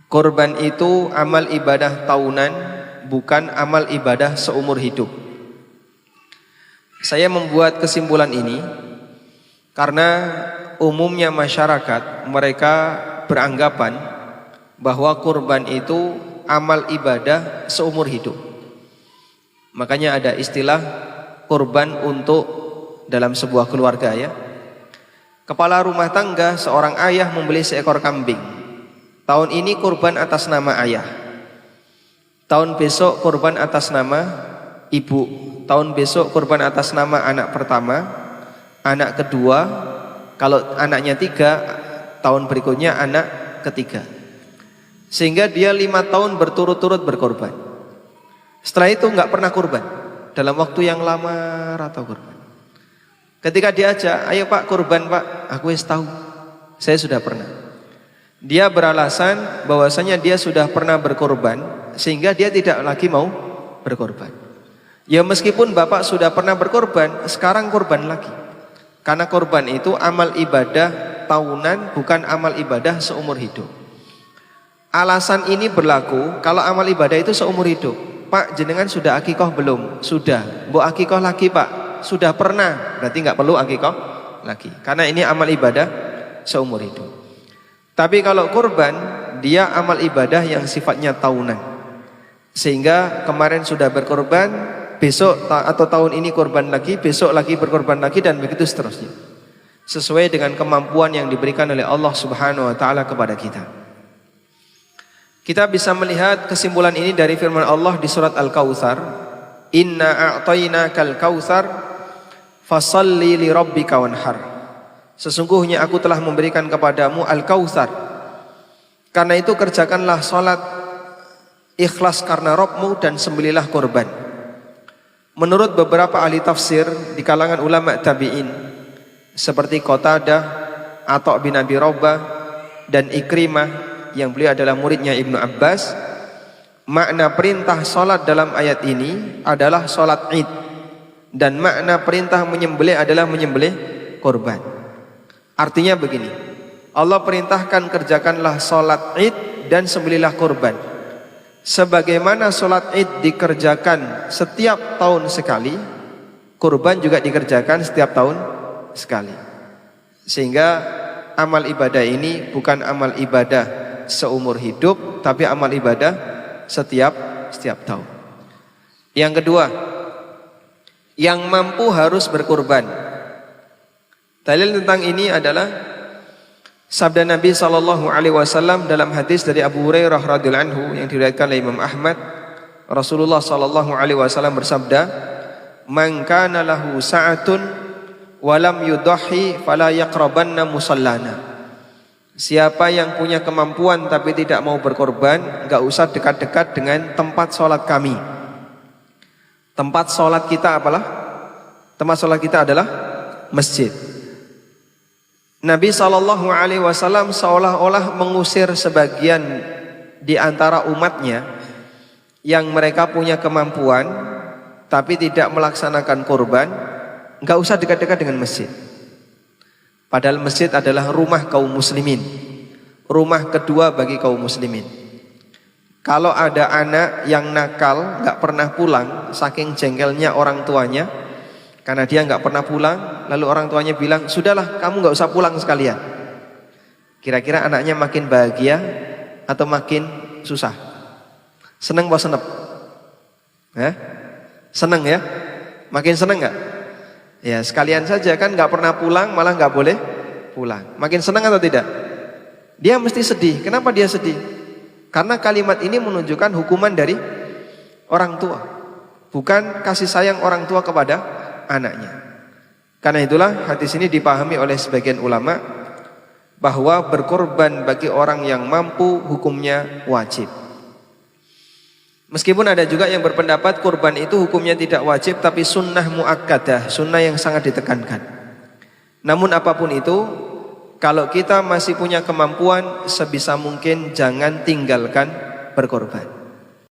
Kurban itu amal ibadah tahunan, bukan amal ibadah seumur hidup. Saya membuat kesimpulan ini karena umumnya masyarakat mereka beranggapan bahwa kurban itu amal ibadah seumur hidup. Makanya ada istilah kurban untuk dalam sebuah keluarga ya. Kepala rumah tangga seorang ayah membeli seekor kambing. Tahun ini kurban atas nama ayah. Tahun besok kurban atas nama ibu. Tahun besok kurban atas nama anak pertama, anak kedua. Kalau anaknya 3, tahun berikutnya anak ketiga. Sehingga dia 5 tahun berturut-turut berkorban. Setelah itu nggak pernah kurban. Dalam waktu yang lama atau kurban. Ketika diajak, ayo pak kurban pak, aku wis tahu, saya sudah pernah. Dia beralasan bahwasanya dia sudah pernah berkorban sehingga dia tidak lagi mau berkorban. Ya meskipun bapak sudah pernah berkorban, sekarang korban lagi. Karena korban itu amal ibadah tahunan, bukan amal ibadah seumur hidup. Alasan ini berlaku kalau amal ibadah itu seumur hidup. Pak jenengan sudah akikoh belum? Sudah. Mbok akikoh lagi pak? Sudah pernah. Berarti nggak perlu akikoh lagi. Karena ini amal ibadah seumur hidup. Tapi kalau kurban, dia amal ibadah yang sifatnya tahunan. Sehingga kemarin sudah berkorban, besok atau tahun ini korban lagi, besok lagi berkorban lagi, dan begitu seterusnya. Sesuai dengan kemampuan yang diberikan oleh Allah Subhanahu wa taala kepada kita. Kita bisa melihat kesimpulan ini dari firman Allah di surat Al-Kautsar, "Inna a'tainakal kautsar fashalli li rabbika wanhar." Sesungguhnya aku telah memberikan kepadamu Al-Kautsar. Karena itu kerjakanlah salat ikhlas karena Rabbmu dan sembelilah korban. Menurut beberapa ahli tafsir di kalangan ulama tabi'in seperti Qatadah, Atha bin Abi Rabah dan Ikrimah yang beliau adalah muridnya Ibnu Abbas, makna perintah salat dalam ayat ini adalah salat Id, dan makna perintah menyembelih adalah menyembelih korban. Artinya begini, Allah perintahkan kerjakanlah sholat id dan sembelihlah korban. Sebagaimana sholat id dikerjakan setiap tahun sekali, korban juga dikerjakan setiap tahun sekali. Sehingga amal ibadah ini bukan amal ibadah seumur hidup, tapi amal ibadah setiap tahun. Yang kedua, yang mampu harus berkorban. Dalil tentang ini adalah sabda Nabi SAW dalam hadis dari Abu Hurairah radhiyallahu anhu yang diriwayatkan oleh Imam Ahmad. Rasulullah SAW bersabda, "Man kana lahu sa'atun wa lam yudhi fala yaqrabanna musallana." Siapa yang punya kemampuan tapi tidak mau berkorban, enggak usah dekat-dekat dengan tempat sholat kami. Tempat sholat kita apalah? Tempat sholat kita adalah masjid. Nabi SAW seolah-olah mengusir sebagian di antara umatnya yang mereka punya kemampuan tapi tidak melaksanakan kurban, enggak usah dekat-dekat dengan masjid. Padahal masjid adalah rumah kaum muslimin, rumah kedua bagi kaum muslimin. Kalau ada anak yang nakal, enggak pernah pulang, saking jengkelnya orang tuanya, karena dia enggak pernah pulang, lalu orang tuanya bilang, "Sudahlah, kamu enggak usah pulang sekalian." Kira-kira anaknya makin bahagia atau makin susah? Seneng apa senep? Seneng ya? Makin seneng enggak? Ya sekalian saja kan, enggak pernah pulang malah enggak boleh pulang. Makin seneng atau tidak? Dia mesti sedih. Kenapa dia sedih? Karena kalimat ini menunjukkan hukuman dari orang tua, bukan kasih sayang orang tua kepada anaknya. Karena itulah hadis ini dipahami oleh sebagian ulama bahwa berkorban bagi orang yang mampu hukumnya wajib. Meskipun ada juga yang berpendapat kurban itu hukumnya tidak wajib tapi sunnah muakkadah, sunnah yang sangat ditekankan. Namun apapun itu, kalau kita masih punya kemampuan, sebisa mungkin jangan tinggalkan berkorban.